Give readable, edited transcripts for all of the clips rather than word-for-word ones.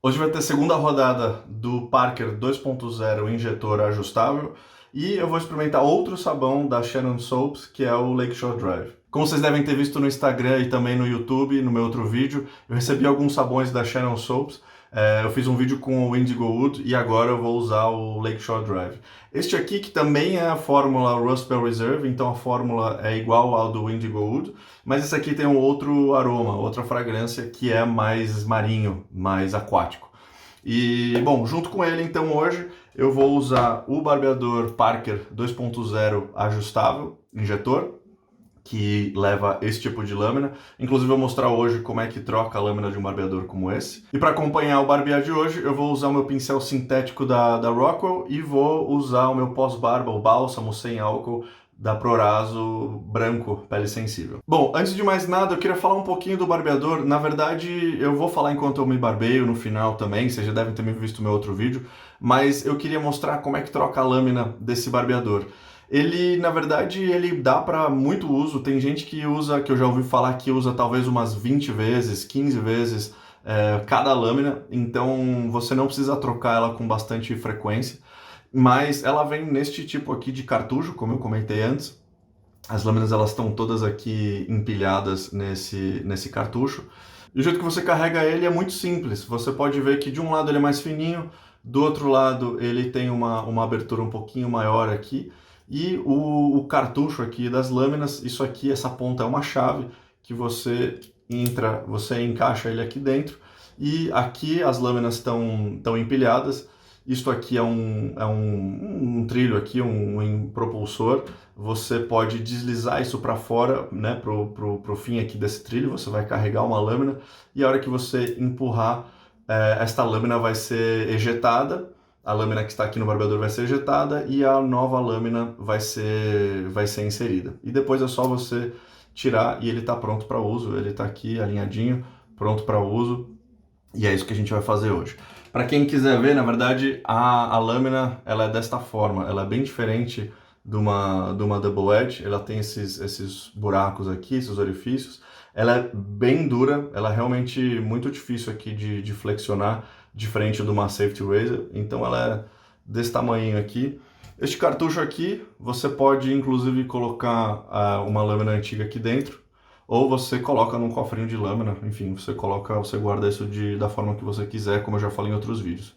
Hoje vai ter a segunda rodada do Parker 2.0 injetor ajustável e eu vou experimentar outro sabão da Shannon Soaps, que é o Lakeshore Drive. Como vocês devem ter visto no Instagram e também no YouTube, no meu outro vídeo, eu recebi alguns sabões da Shannon Soaps. Eu fiz um vídeo com o Indigo Wood e agora eu vou usar o Lakeshore Drive. Este aqui, que também é a fórmula Rust Belt Reserve, então a fórmula é igual ao do Indigo Wood, mas esse aqui tem um outro aroma, outra fragrância que é mais marinho, mais aquático. E, bom, junto com ele, então, hoje eu vou usar o barbeador Parker 2.0 ajustável, injetor, que leva esse tipo de lâmina. Inclusive, eu vou mostrar hoje como é que troca a lâmina de um barbeador como esse. E para acompanhar o barbear de hoje, eu vou usar o meu pincel sintético da Rockwell e vou usar o meu pós-barba, o bálsamo sem álcool, da Proraso branco, pele sensível. Bom, antes de mais nada, eu queria falar um pouquinho do barbeador. Na verdade, eu vou falar enquanto eu me barbeio no final também, vocês já devem ter visto meu outro vídeo, mas eu queria mostrar como é que troca a lâmina desse barbeador. Ele, na verdade, ele dá para muito uso. Tem gente que usa, que eu já ouvi falar que usa talvez umas 20 vezes, 15 vezes cada lâmina, então você não precisa trocar ela com bastante frequência. Mas ela vem neste tipo aqui de cartucho, como eu comentei antes. As lâminas elas estão todas aqui empilhadas nesse cartucho. E o jeito que você carrega ele é muito simples. Você pode ver que de um lado ele é mais fininho, do outro lado ele tem uma abertura um pouquinho maior aqui. E o cartucho aqui das lâminas, isso aqui, essa ponta é uma chave que você encaixa ele aqui dentro. E aqui as lâminas estão empilhadas. Isto aqui é um trilho aqui, um propulsor. Você pode deslizar isso para fora, né, pro fim aqui desse trilho. Você vai carregar uma lâmina e a hora que você empurrar, esta lâmina vai ser ejetada. A lâmina que está aqui no barbeador vai ser ejetada e a nova lâmina vai ser inserida. E depois é só você tirar e ele está pronto para uso. Ele está aqui alinhadinho, pronto para uso. E é isso que a gente vai fazer hoje. Para quem quiser ver, na verdade, a lâmina ela é desta forma. Ela é bem diferente de uma double edge. Ela tem esses buracos aqui, esses orifícios. Ela é bem dura. Ela é realmente muito difícil aqui de flexionar, diferente de uma safety razor. Então ela é desse tamanho aqui. Este cartucho aqui, você pode inclusive colocar uma lâmina antiga aqui dentro. Ou você coloca num cofrinho de lâmina, enfim, você guarda isso da forma que você quiser, como eu já falei em outros vídeos.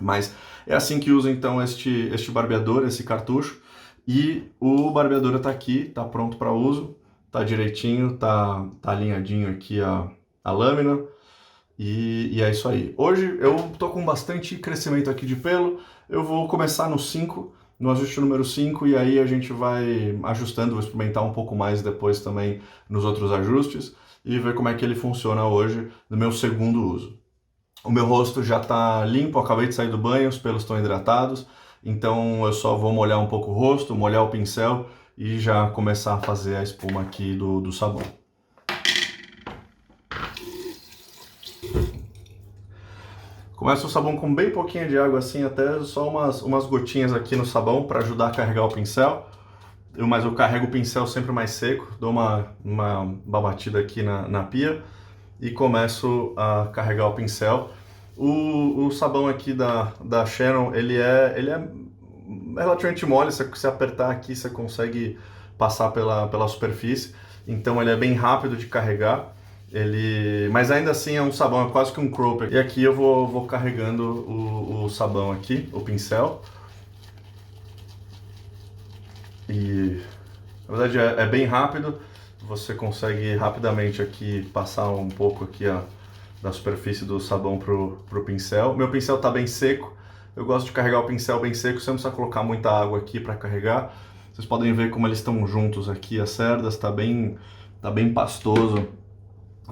Mas é assim que usa então este barbeador, esse cartucho. E o barbeador está aqui, está pronto para uso, está direitinho, tá alinhadinho aqui a lâmina. E é isso aí. Hoje eu tô com bastante crescimento aqui de pelo. Eu vou começar no 5, no ajuste número 5, e aí a gente vai ajustando, vou experimentar um pouco mais depois também nos outros ajustes e ver como é que ele funciona hoje no meu segundo uso. O meu rosto já está limpo, acabei de sair do banho, os pelos estão hidratados, então eu só vou molhar um pouco o rosto, molhar o pincel e já começar a fazer a espuma aqui do sabão. Começa o sabão com bem pouquinho de água, assim, até só umas gotinhas aqui no sabão para ajudar a carregar o pincel. Mas eu carrego o pincel sempre mais seco, dou uma batida aqui na pia e começo a carregar o pincel. O sabão aqui da Shannon, ele é relativamente mole, se você apertar aqui você consegue passar pela superfície, então ele é bem rápido de carregar. Mas ainda assim é um sabão, é quase que um cropper. E aqui eu vou carregando o sabão aqui, o pincel. E na verdade é bem rápido, você consegue rapidamente aqui passar um pouco aqui da superfície do sabão pro pincel. Meu pincel está bem seco, eu gosto de carregar o pincel bem seco, você não precisa colocar muita água aqui para carregar. Vocês podem ver como eles estão juntos aqui, as cerdas, tá bem pastoso.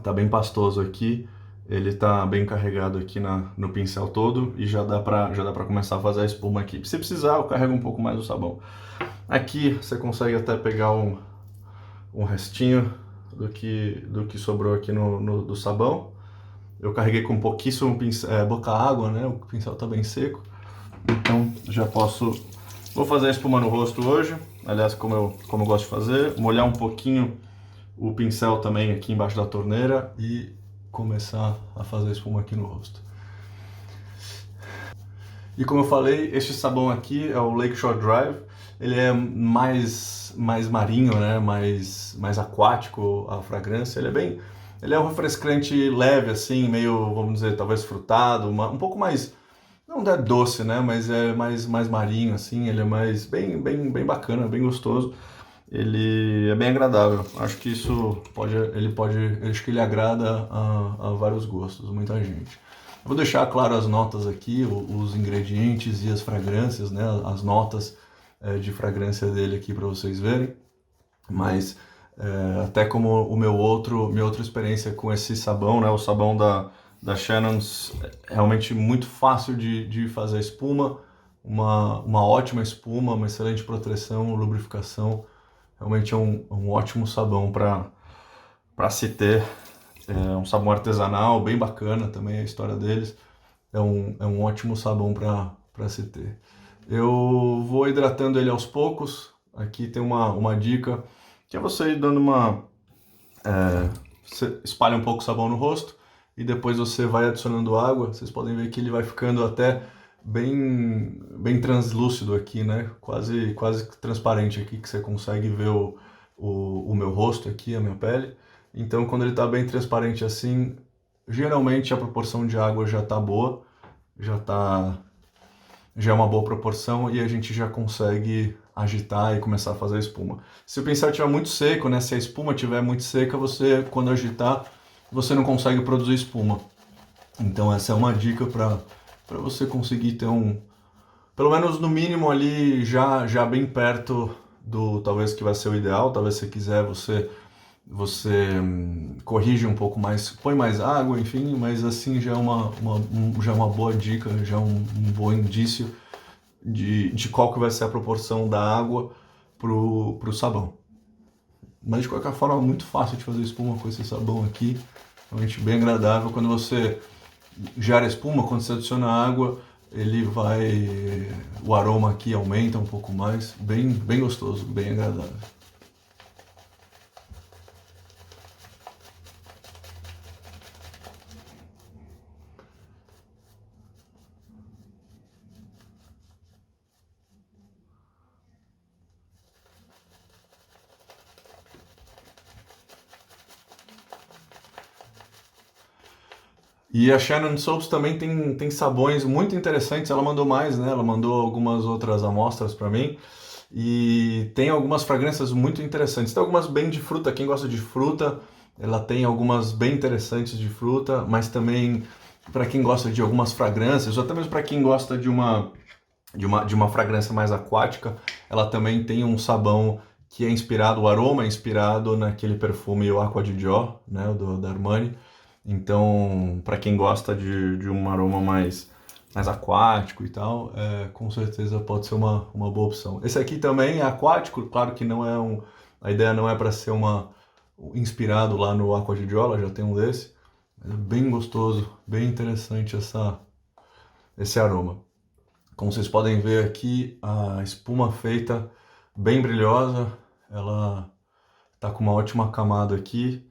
Tá bem pastoso aqui, ele tá bem carregado aqui no pincel todo e já dá pra começar a fazer a espuma aqui. Se precisar, eu carrego um pouco mais o sabão. Aqui você consegue até pegar um restinho do que sobrou aqui do sabão. Eu carreguei com pouquíssimo pouca água, né? O pincel tá bem seco, então já vou fazer a espuma no rosto hoje, aliás, como eu gosto de fazer, molhar um pouquinho o pincel também aqui embaixo da torneira e começar a fazer espuma aqui no rosto. E como eu falei, este sabão aqui é o Lakeshore Drive. Ele é mais marinho, né? Mais aquático a fragrância. Ele é um refrescante leve, assim, meio, vamos dizer, talvez frutado, um pouco mais, não é doce, né? Mas é mais marinho, assim. Ele é bem bacana, bem gostoso. Ele é bem agradável. Acho que acho que ele agrada a vários gostos, muita gente. Eu vou deixar claro as notas aqui, os ingredientes e as fragrâncias, né? As notas de fragrância dele aqui para vocês verem. Mas até como minha outra experiência com esse sabão, né? O sabão da Shannon's é realmente muito fácil de fazer espuma, uma ótima espuma, uma excelente proteção, lubrificação. Realmente é um ótimo sabão para se ter. É um sabão artesanal, bem bacana também a história deles. É um ótimo sabão para se ter. Eu vou hidratando ele aos poucos. Aqui tem uma dica, que é você ir dando você espalha um pouco o sabão no rosto e depois você vai adicionando água. Vocês podem ver que ele vai ficando até bem translúcido aqui, né? Quase transparente aqui, que você consegue ver o meu rosto aqui, a minha pele. Então, quando ele está bem transparente assim, geralmente a proporção de água já está boa, já é uma boa proporção e a gente já consegue agitar e começar a fazer a espuma. Se o pincel estiver muito seco, né? Se a espuma estiver muito seca, você, quando agitar, você não consegue produzir espuma. Então, essa é uma dica para você conseguir ter pelo menos no mínimo ali já bem perto do talvez que vai ser o ideal. Talvez se quiser você corrige um pouco mais, põe mais água, enfim, mas assim já é já é uma boa dica, já é um bom indício de qual que vai ser a proporção da água pro sabão. Mas de qualquer forma é muito fácil de fazer espuma com esse sabão aqui, realmente bem agradável. Quando você gera espuma, quando você adiciona água, o aroma aqui aumenta um pouco mais, bem gostoso, bem agradável. E a Shannon Soaps também tem sabões muito interessantes. Ela mandou mais, né? Ela mandou algumas outras amostras para mim. E tem algumas fragrâncias muito interessantes. Tem algumas bem de fruta. Quem gosta de fruta, ela tem algumas bem interessantes de fruta. Mas também para quem gosta de algumas fragrâncias, ou até mesmo para quem gosta de uma fragrância mais aquática, ela também tem um sabão que é inspirado, o aroma é inspirado naquele perfume o Acqua di Gio, né? Da Armani. Então, para quem gosta de um aroma mais aquático e tal, com certeza pode ser uma boa opção. Esse aqui também é aquático, claro que não é a ideia não é para ser inspirado lá no Acqua di Gio, já tem um desse. É bem gostoso, bem interessante esse aroma. Como vocês podem ver aqui, a espuma feita bem brilhosa, ela tá com uma ótima camada aqui.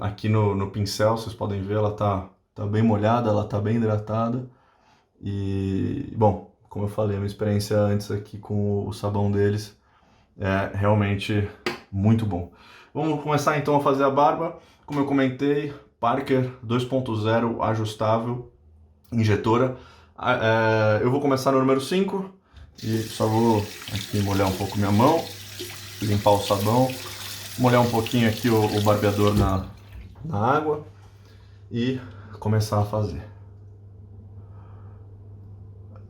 Aqui no pincel, vocês podem ver, ela tá bem molhada, ela tá bem hidratada. E, bom, como eu falei, a minha experiência antes aqui com o sabão deles é realmente muito bom. Vamos começar então a fazer a barba. Como eu comentei, Parker 2.0 ajustável, injetora. Eu vou começar no número 5 e só vou aqui molhar um pouco minha mão, limpar o sabão. Molhar um pouquinho aqui o barbeador na água e começar a fazer.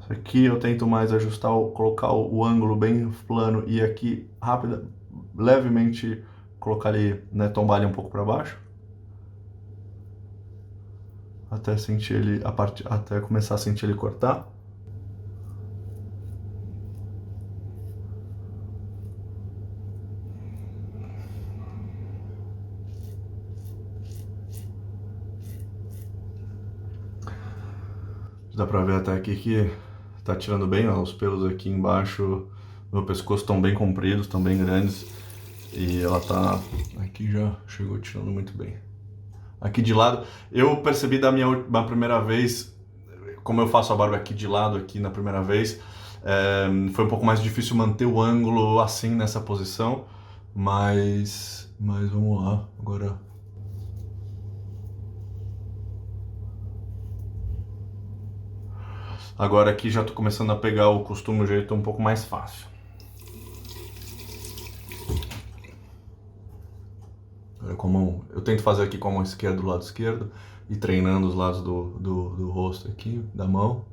Aqui eu tento mais ajustar, colocar o ângulo bem plano e aqui levemente colocar ele, né, tombar ele um pouco para baixo. Até sentir ele, até começar a sentir ele cortar. Dá pra ver até aqui que tá tirando bem, ó, os pelos aqui embaixo do meu pescoço estão bem compridos, estão bem grandes. E ela tá aqui, já chegou tirando muito bem. Aqui de lado, eu percebi da minha primeira vez, como eu faço a barba aqui de lado aqui na primeira vez, foi um pouco mais difícil manter o ângulo assim nessa posição, mas vamos lá, agora aqui já tô começando a pegar o costume, o jeito um pouco mais fácil. Olha como eu tento fazer aqui com a mão esquerda do lado esquerdo e treinando os lados do rosto aqui, da mão.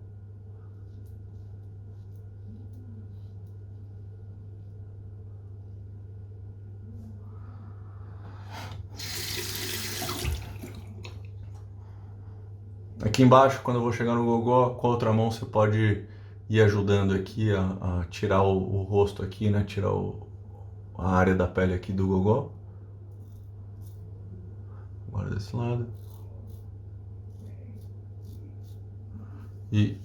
Aqui embaixo, quando eu vou chegar no gogó, com a outra mão você pode ir ajudando aqui a tirar o rosto aqui, né? Tirar a área da pele aqui do gogó. Agora desse lado. E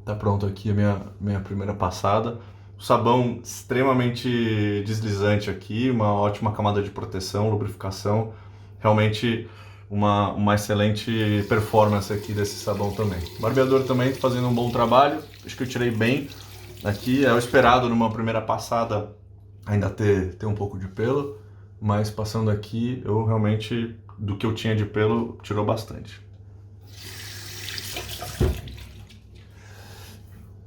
tá pronto aqui a minha primeira passada. O sabão extremamente deslizante aqui, uma ótima camada de proteção, lubrificação. Realmente uma excelente performance aqui desse sabão também. O barbeador também tá fazendo um bom trabalho. Acho que eu tirei bem aqui. É o esperado numa primeira passada ainda ter um pouco de pelo. Mas passando aqui, eu realmente, do que eu tinha de pelo, tirou bastante.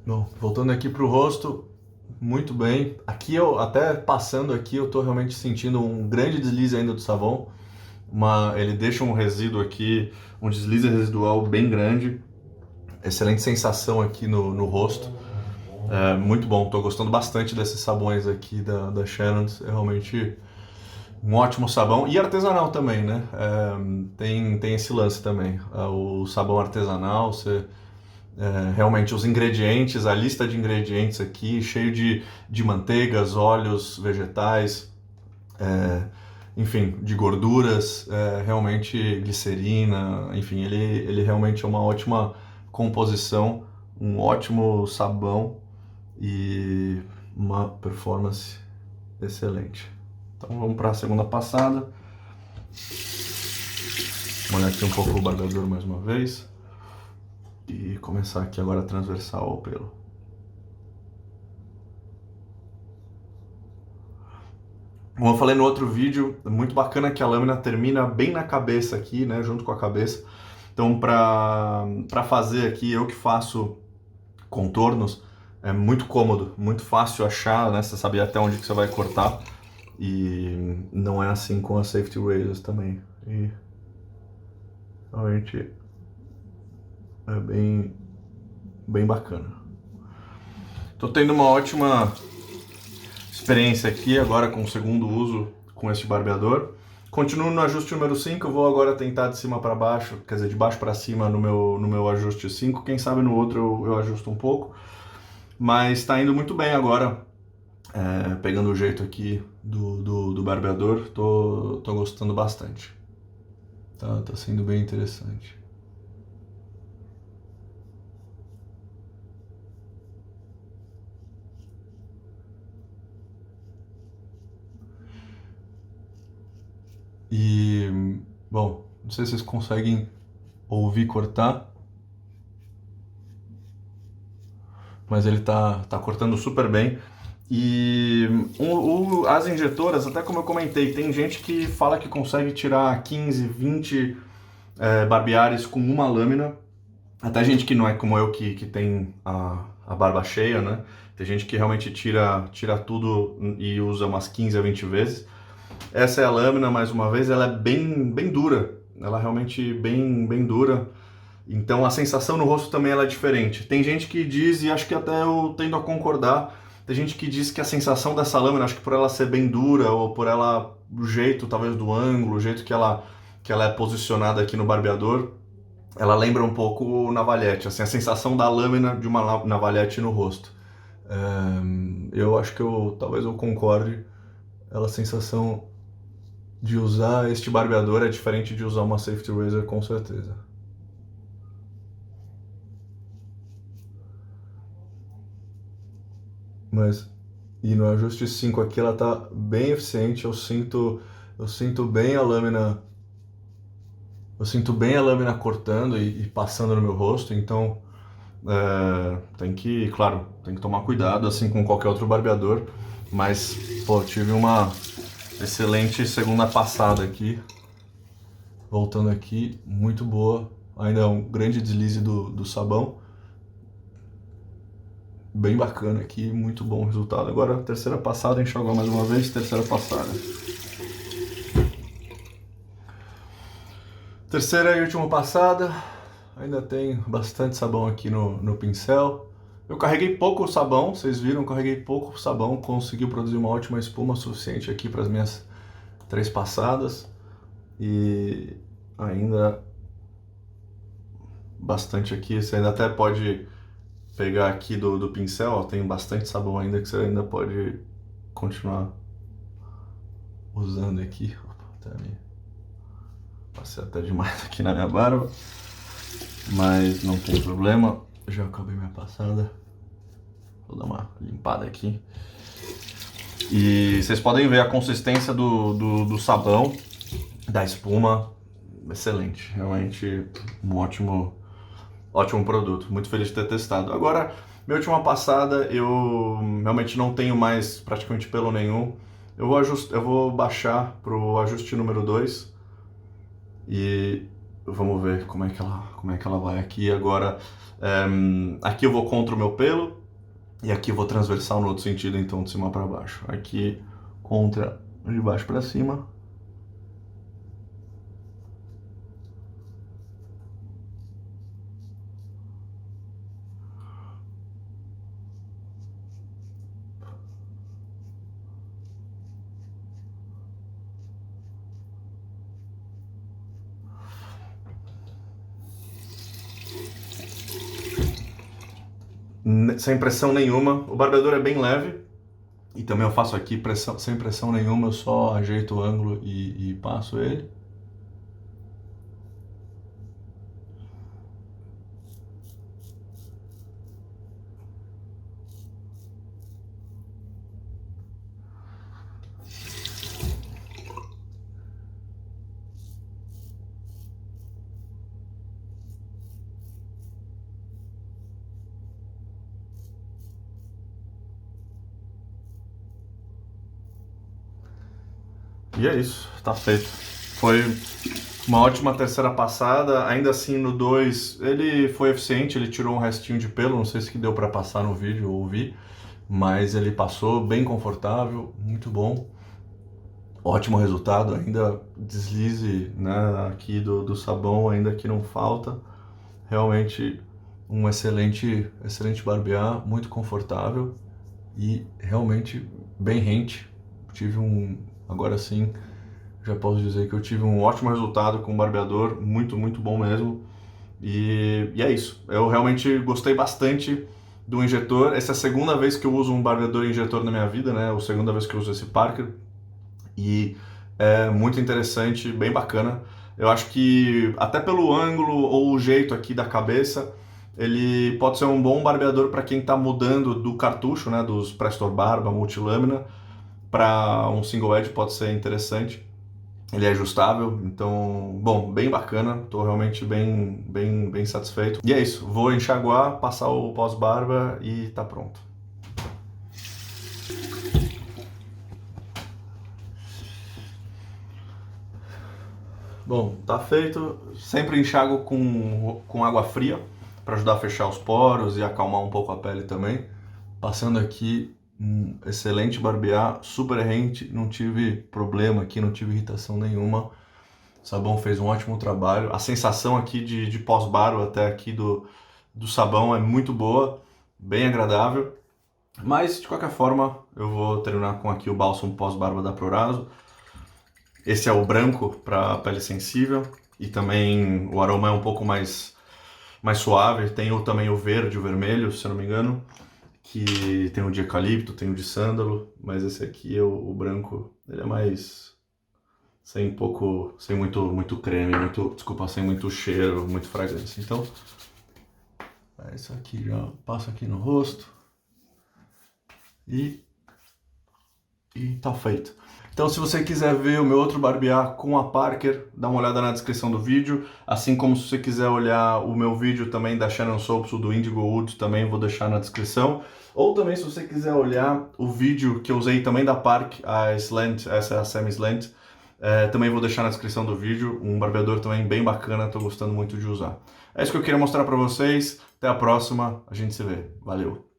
Bom, voltando aqui pro rosto, muito bem. Aqui eu, até passando aqui, eu tô realmente sentindo um grande deslize ainda do sabão. Ele deixa um resíduo aqui, um deslize residual bem grande. Excelente sensação aqui no rosto. Muito bom, tô gostando bastante desses sabões aqui da Shannon's. É realmente um ótimo sabão. E artesanal também, né? Tem esse lance também. O sabão artesanal, realmente os ingredientes, a lista de ingredientes aqui, cheio de manteigas, óleos, vegetais, enfim, de gorduras, realmente glicerina, enfim, ele realmente é uma ótima composição, um ótimo sabão e uma performance excelente. Então vamos para a segunda passada. Molhar aqui um pouco o barbeador mais uma vez. E começar aqui agora transversal ao pelo. Como eu falei no outro vídeo, é muito bacana que a lâmina termina bem na cabeça aqui, né, junto com a cabeça. Então, para fazer aqui, eu que faço contornos, é muito cômodo, muito fácil achar, né, você sabe até onde que você vai cortar. E não é assim com as safety razors também. E realmente é bem bacana. Tô tendo uma ótima experiência aqui agora com o segundo uso com este barbeador. Continuo no ajuste número 5, eu vou agora tentar de cima para baixo, quer dizer, de baixo para cima no meu ajuste 5, quem sabe no outro eu ajusto um pouco. Mas está indo muito bem agora, pegando o jeito aqui do barbeador, tô gostando bastante. Tá sendo bem interessante. E, bom, não sei se vocês conseguem ouvir cortar, mas ele tá cortando super bem. E as injetoras, até como eu comentei, tem gente que fala que consegue tirar 15, 20 barbeares com uma lâmina. Até gente que não é como eu, que tem a barba cheia, né? Tem gente que realmente tira tudo e usa umas 15 a 20 vezes. Essa é a lâmina, mais uma vez, ela é bem dura. Ela é realmente bem dura. Então a sensação no rosto também ela é diferente. Tem gente que diz, e acho que até eu tendo a concordar, tem gente que diz que a sensação dessa lâmina, acho que por ela ser bem dura, ou por ela, o jeito talvez do ângulo, o jeito que ela é posicionada aqui no barbeador, ela lembra um pouco o navalhete, assim, a sensação da lâmina de uma navalhete no rosto. Eu acho que talvez eu concorde, a sensação de usar este barbeador é diferente de usar uma safety razor, com certeza. E no ajuste 5 aqui ela tá bem eficiente, eu sinto bem a lâmina, Eu sinto bem a lâmina cortando e passando no meu rosto, então tem que, claro, tem que tomar cuidado, assim com qualquer outro barbeador. Mas, pô, tive uma excelente segunda passada aqui. Voltando aqui, muito boa. Ainda é um grande deslize do sabão. Bem bacana aqui, muito bom o resultado. Agora, terceira passada, enxaguar mais uma vez, terceira passada. Terceira e última passada, ainda tem bastante sabão aqui no pincel. Eu carreguei pouco sabão, vocês viram, carreguei pouco sabão, consegui produzir uma ótima espuma suficiente aqui para as minhas 3 passadas. E ainda bastante aqui, você ainda até pode pegar aqui do pincel, ó, tem bastante sabão ainda que você ainda pode continuar usando aqui. Opa, passei até demais aqui na minha barba, mas não tem problema, já acabei minha passada. Vou dar uma limpada aqui. E vocês podem ver a consistência do sabão, da espuma, excelente, realmente um ótimo produto, muito feliz de ter testado. Agora, minha última passada, eu realmente não tenho mais praticamente pelo nenhum. Eu vou baixar pro ajuste número 2 e vamos ver como é que ela vai aqui. Agora, aqui eu vou contra o meu pelo e aqui eu vou transversal no outro sentido, então de cima para baixo. Aqui contra de baixo para cima. Sem pressão nenhuma. O barbeador é bem leve e também eu faço aqui sem pressão nenhuma, eu só ajeito o ângulo e passo ele. E é isso, tá feito. Foi uma ótima terceira passada, ainda assim no 2 ele foi eficiente, ele tirou um restinho de pelo, não sei se que deu para passar no vídeo ou ouvir, mas ele passou bem confortável, muito bom. Ótimo resultado, ainda deslize, né, aqui do sabão, ainda que não falta. Realmente um excelente barbear, muito confortável e realmente bem rente. Agora sim, já posso dizer que eu tive um ótimo resultado com o barbeador, muito bom mesmo. E é isso, eu realmente gostei bastante do injetor. Essa é a segunda vez que eu uso um barbeador injetor na minha vida, né? A segunda vez que eu uso esse Parker. E é muito interessante, bem bacana. Eu acho que até pelo ângulo ou o jeito aqui da cabeça, ele pode ser um bom barbeador para quem está mudando do cartucho, né, dos Prestor Barba multilâmina, para um single edge pode ser interessante. Ele é ajustável, então, bom, bem bacana. Estou realmente bem satisfeito. E é isso, vou enxaguar, passar o pós-barba e tá pronto. Bom, tá feito. Sempre enxago com água fria para ajudar a fechar os poros e acalmar um pouco a pele também. Passando aqui, um excelente barbear, super rente, não tive problema aqui, não tive irritação nenhuma. O sabão fez um ótimo trabalho. A sensação aqui de pós-barba até aqui do sabão é muito boa, bem agradável. Mas, de qualquer forma, eu vou terminar com aqui o bálsamo pós-barba da Proraso. Esse é o branco para pele sensível e também o aroma é um pouco mais suave. Tem também o verde, o vermelho, se eu não me engano, que tem o de eucalipto, tem o de sândalo, mas esse aqui é o branco, ele é mais sem muito creme, sem muito cheiro, muito fragrância. Então, é isso aqui, já passo aqui no rosto e tá feito. Então, se você quiser ver o meu outro barbear com a Parker, dá uma olhada na descrição do vídeo. Assim como se você quiser olhar o meu vídeo também da Shannon Soaps, o do Indigo Wood, também vou deixar na descrição. Ou também, se você quiser olhar o vídeo que eu usei também da Park, a Slant, essa é a Semi Slant, também vou deixar na descrição do vídeo. Um barbeador também bem bacana, estou gostando muito de usar. É isso que eu queria mostrar para vocês. Até a próxima, a gente se vê. Valeu!